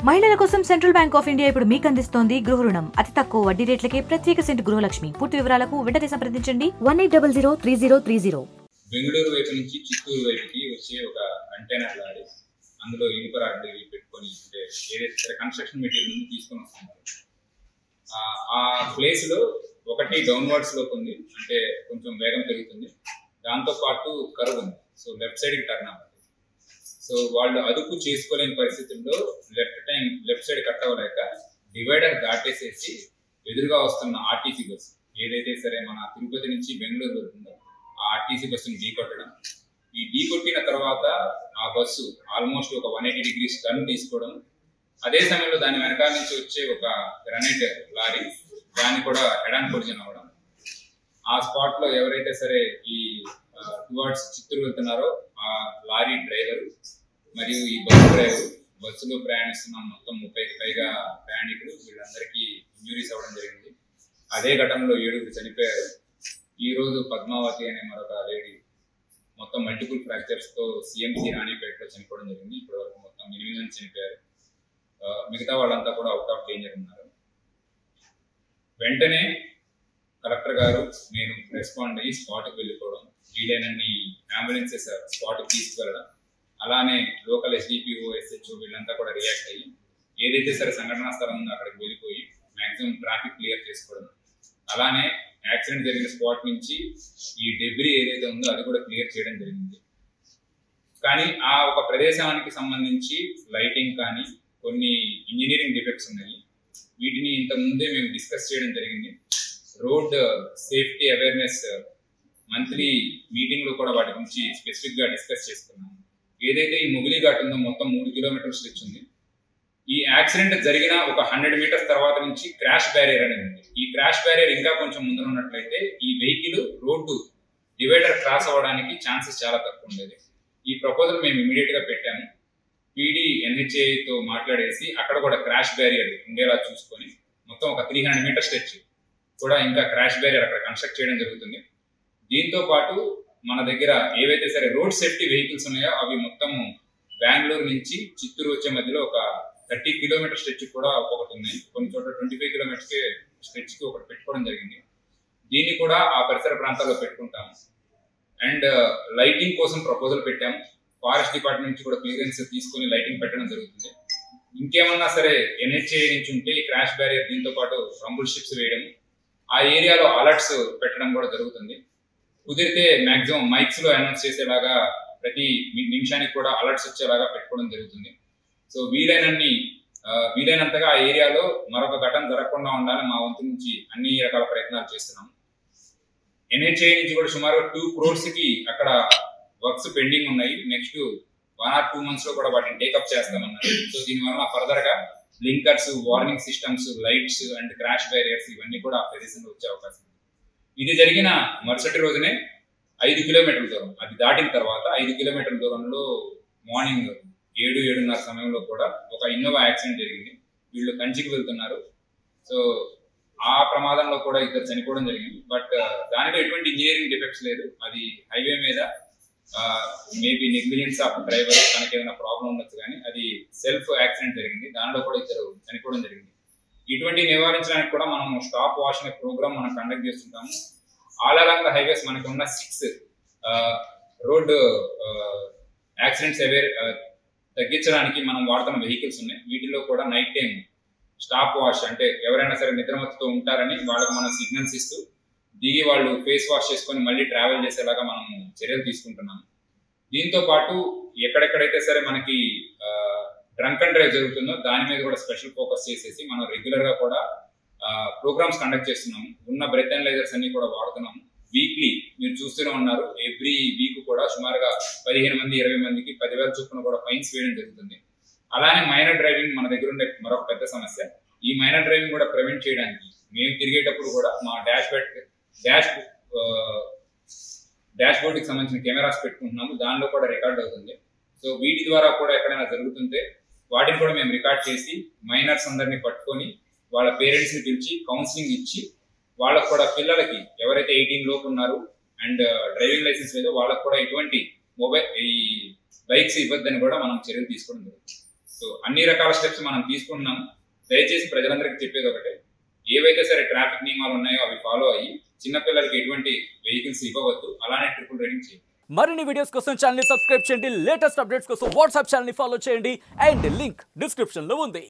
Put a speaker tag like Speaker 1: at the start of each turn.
Speaker 1: మహిళల కోసం central bank of India ఇప్పుడు మీకు అందిస్తోంది గృహ రుణం. అతి తక్కువ వడ్డీ రేట్లకే ప్రత్యేక సెంట్ గృహలక్ష్మి. పూర్తి వివరాలకు వెంటనే సంప్రదించండి 18003030.
Speaker 2: బెంగళూరు వైపు నుంచి చిత్తూరు వైపుకి వచ్చే ఒక కంటైనర్ లారీ, అందులో ఇనుప రాడ్లు పెట్టుకొని అంటే ఏదైతే కన్స్ట్రక్షన్ మెటీరియల్ నుంచి తీసుకొని వస్తున్నారు. ఆ ప్లేస్ లో ఒకటి డౌన్వర్డ్స్ లోకి ఉంది, అంటే కొంచెం వేగం పెరుగుతుంది, దాంతో పాటు కర్వ్ ఉంది. సో లెఫ్ట్ సైడ్ కి టర్న్ అవ్వాలి. సో వాళ్ళు అదుపు చేసుకోలేని పరిస్థితుల్లో లెఫ్ట్ సైడ్ కట్ అవ్వలేక డివైడర్ దాటేసేసి ఎదురుగా వస్తున్న ఆర్టీసీ బస్సు ఏదైతే సరే మన తిరుపతి నుంచి బెంగళూరు వెళ్తుందో ఆ ఆర్టీసీ బస్సుని ఢీకొట్టడం. ఈ ఢీకొట్టిన తర్వాత ఆ బస్సు ఆల్మోస్ట్ ఒక 180 degrees టర్న్ తీసుకోవడం. అదే సమయంలో దాని వెనకాల నుంచి వచ్చే ఒక గ్రానైట్ లారీ దాన్ని కూడా హెడ్ ఆన్ కొలిజన్ అవ్వడం. ఆ స్పాట్ లో ఎవరైతే సరే ఈ టువర్డ్స్ చిత్తూరు వెళ్తున్నారో ఆ లారీ డ్రైవరు మరియు ఈ బస్సు డ్రైవర్, బస్సులో ప్రయాణిస్తున్న మొత్తం 30కి పైగా ప్రయాణికులు, వీళ్ళందరికీ ఇంజురీస్ అవ్వడం జరిగింది. అదే ఘటనలో 7 చనిపోయారు. ఈ రోజు పద్మావతి అనే మరొక లేడీ మొత్తం మల్టిపుల్ ఫ్రాక్చర్స్ తో సిఎంసి రాణిపేటలో చనిపోవడం జరిగింది. ఇప్పటి వరకు మొత్తం 8 మంది చనిపోయారు. మిగతా వాళ్ళంతా కూడా అవుట్ ఆఫ్ డేంజర్ ఉన్నారు. వెంటనే కలెక్టర్ గారు నేను రెస్పాండ్ అయ్యి స్పాట్కి వెళ్ళిపోవడం, వీలైనన్ని అంబులెన్సెస్ స్పాట్కి తీసుకువెళ్ళడం, అలానే లోకల్ ఎస్డిపిఓ ఎస్హెచ్ఓ వీళ్ళంతా కూడా రియాక్ట్ అయ్యి ఏదైతే సరే సంఘటనా స్థలం ఉందో అక్కడికి వెళ్ళిపోయి మాక్సిమం ట్రాఫిక్ క్లియర్ చేసుకోవడం, అలానే యాక్సిడెంట్ జరిగిన స్పాట్ నుంచి ఈ డెబ్రీ ఏదైతే ఉందో అది కూడా క్లియర్ చేయడం జరిగింది. కానీ ఆ ఒక ప్రదేశానికి సంబంధించి లైటింగ్ కానీ కొన్ని ఇంజనీరింగ్ డిఫెక్ట్స్ ఉన్నాయి. వీటిని ఇంతకుముందే మేము డిస్కస్ చేయడం జరిగింది. Road safety awareness monthly meeting లో కూడా వాటి గురించి స్పెసిఫిక్ గా డిస్కస్ చేసుకున్నాము. ఏదైతే ఈ మొగిలి ఘాట్ ఉందో మొత్తం 3 కిలోమీటర్ల స్ట్రెచ్ ఉంది. ఈ యాక్సిడెంట్ జరిగిన ఒక 100 మీటర్స్ తర్వాత నుంచి క్రాష్ బ్యారియర్ అనేది ఉంది. ఈ క్రాష్ బ్యారియర్ ఇంకా కొంచెం ముందు ఉన్నట్లయితే ఈ వెహికల్ రోడ్డు డివైడర్ క్రాస్ అవ్వడానికి ఛాన్సెస్ చాలా తక్కువ ఉండేది. ఈ ప్రపోజల్ మేము ఇమీడియట్ గా పెట్టాము. పీడీ ఎన్హెచ్ఏతో మాట్లాడేసి అక్కడ కూడా క్రాష్ బ్యారియర్ ఉండేలా చూసుకొని మొత్తం ఒక 300 మీటర్ స్ట్రెచ్ కూడా ఇంకా క్రాష్ బ్యారియర్ అక్కడ కన్స్ట్రక్ట్ చేయడం జరుగుతుంది. దీంతో పాటు మన దగ్గర ఏవైతే సరే రోడ్ సేఫ్టీ వెహికల్స్ ఉన్నాయో అవి మొత్తం బెంగళూరు నుంచి చిత్తూరు వచ్చే మధ్యలో ఒక 30 కిలోమీటర్ స్ట్రెచ్ కూడా ఒకటి ఉన్నాయి. కొన్ని చోట్ల 25 కిలోమీటర్స్ స్ట్రెచ్ కి ఒకటి పెట్టుకోవడం జరిగింది. దీన్ని కూడా ఆ పరిసర ప్రాంతాల్లో పెట్టుకుంటాము. అండ్ లైటింగ్ కోసం ప్రపోజల్ పెట్టాము. ఫారెస్ట్ డిపార్ట్మెంట్ నుంచి కూడా క్లియరెన్స్ తీసుకొని లైటింగ్ పెట్టడం జరుగుతుంది. ఇంకేమన్నా సరే ఎన్హెచ్ఏ నుంచి ఉంటే ఈ క్రాష్ బ్యారియర్ దీంతో పాటు రంబుల్ షిప్స్ వేయడం, ఆ ఏరియాలో అలర్ట్స్ పెట్టడం కూడా జరుగుతుంది. కుదిరితే మాక్సిమం మైక్స్ లో అనౌన్స్ చేసేలాగా ప్రతి నిమిషానికి కూడా అలర్ట్స్ వచ్చేలాగా పెట్టుకోవడం జరుగుతుంది. సో వీలైనంతగా ఆ ఏరియాలో మరొక ఘటన జరగకుండా ఉండాలని మా వంతు నుంచి అన్ని రకాల ప్రయత్నాలు చేస్తున్నాం. ఎన్హెచ్ఐ నుంచి కూడా సుమారు 2 crores కి అక్కడ వర్క్స్ పెండింగ్ ఉన్నాయి. నెక్స్ట్ 1 or 2 months లో కూడా వాటిని టేకప్ చేస్తామన్నారు. సో దీనివల్ల ఫర్దర్ గా blinkers, warning systems, lights and crash barriers ఇవన్నీ కూడా ఆ ప్రదేశంలో వచ్చే అవకాశం ఉంది. ఇది జరిగిన మరుసటి రోజునే 5 కిలోమీటర్ల దూరం, అది దాటిన తర్వాత 5 కిలోమీటర్ల దూరంలో మార్నింగ్ 7-7:30 సమయంలో కూడా ఒక ఇన్నోవా యాక్సిడెంట్ జరిగింది. వీళ్ళు కంచికి వెళ్తున్నారు. సో ఆ ప్రమాదంలో కూడా 2 చనిపోవడం జరిగింది. బట్ దానిలో ఎటువంటి ఇంజనీరింగ్ డిఫెక్ట్స్ లేదు. అది హైవే మీద మేబీ నెగ్లిజెన్స్ ఆఫ్ డ్రైవర్, తనకి ఏదైనా ప్రాబ్లం ఉండొచ్చు, కానీ అది సెల్ఫ్ యాక్సిడెంట్ జరిగింది. దానిలో కూడా 2 చనిపోవడం జరిగింది. ఇటువంటి నివారించడానికి కూడా మనం స్టాప్ వాష్ అనే ప్రోగ్రామ్ మనం కండక్ట్ చేస్తుంటాము. ఆల్ అలాంగ్ ద హైవేస్ మనకు ఉన్న 6 రోడ్ యాక్సిడెంట్స్ తగ్గించడానికి మనం వాడుతున్న వెహికల్స్ ఉన్నాయి. వీటిలో కూడా నైట్ టైం స్టాప్ వాష్, అంటే ఎవరైనా సరే నిద్రమత్తుతో ఉంటారని వాళ్ళకి మనం సిగ్నల్స్ ఇస్తూ దిగి వాళ్ళు ఫేస్ వాష్ చేసుకొని మళ్ళీ ట్రావెల్ చేసేలాగా మనం చర్యలు తీసుకుంటున్నాము. దీంతో పాటు ఎక్కడెక్కడైతే సరే మనకి డ్రంక్ అండ్ డ్రైవ్ జరుగుతుందో దాని మీద కూడా స్పెషల్ ఫోకస్ చేసేసి మనం రెగ్యులర్ గా కూడా ప్రోగ్రామ్స్ కండక్ట్ చేస్తున్నాము. ఉన్న బ్రెత్ అనలైజర్స్ అన్ని కూడా వాడుతున్నాము. వీక్లీ మీరు చూస్తూనే ఉన్నారు, ఎవ్రీ వీక్ కూడా సుమారుగా 15 మంది 20 మందికి 10,000 చొప్పున కూడా ఫైన్స్ వేయడం జరుగుతుంది. అలానే మైనర్ డ్రైవింగ్ మన దగ్గర ఉండే మరొక పెద్ద సమస్య. ఈ మైనర్ డ్రైవింగ్ కూడా ప్రివెంట్ చేయడానికి మేము తిరిగేటప్పుడు కూడా మా డాష్ బోర్డ్ కి సంబంధించిన కెమెరాస్ పెట్టుకుంటున్నాము. దానిలో కూడా రికార్డ్ అవుతుంది. సో వీటి ద్వారా కూడా ఎక్కడైనా జరుగుతుంటే వాటిని కూడా మేము రికార్డ్ చేసి మైనర్స్ అందరినీ పట్టుకొని వాళ్ళ పేరెంట్స్ ని పిలిచి కౌన్సిలింగ్ ఇచ్చి వాళ్ళకు కూడా పిల్లలకి ఎవరైతే 18 లోపు ఉన్నారు అండ్ డ్రైవింగ్ లైసెన్స్ లేదో వాళ్ళకు కూడా ఎటువంటి ఈ బైక్స్ ఇవ్వద్దని కూడా మనం చర్యలు తీసుకోవడం జరుగుతుంది. సో సో అన్ని రకాల స్టెప్స్ మనం తీసుకుంటున్నాం. దయచేసి ప్రజలందరికీ చెప్పేది ఒకటే, ఏవైతే సరే ట్రాఫిక్ నియమాలు ఉన్నాయో అవి ఫాలో అయ్యి చిన్నపిల్లలకి ఎటువంటి వెహికల్స్ ఇవ్వవద్దు, అలానే ట్రిపుల్ రైడింగ్ చేయండి.
Speaker 3: మరిన్ని వీడియోస్ కోసం ఛానల్ ని సబ్స్క్రైబ్ చేయండి, లేటెస్ట్ అప్డేట్స్ కోసం వాట్సాప్ ఛానల్ ని ఫాలో చేయండి అండ్ లింక్ డిస్క్రిప్షన్ లో ఉంది.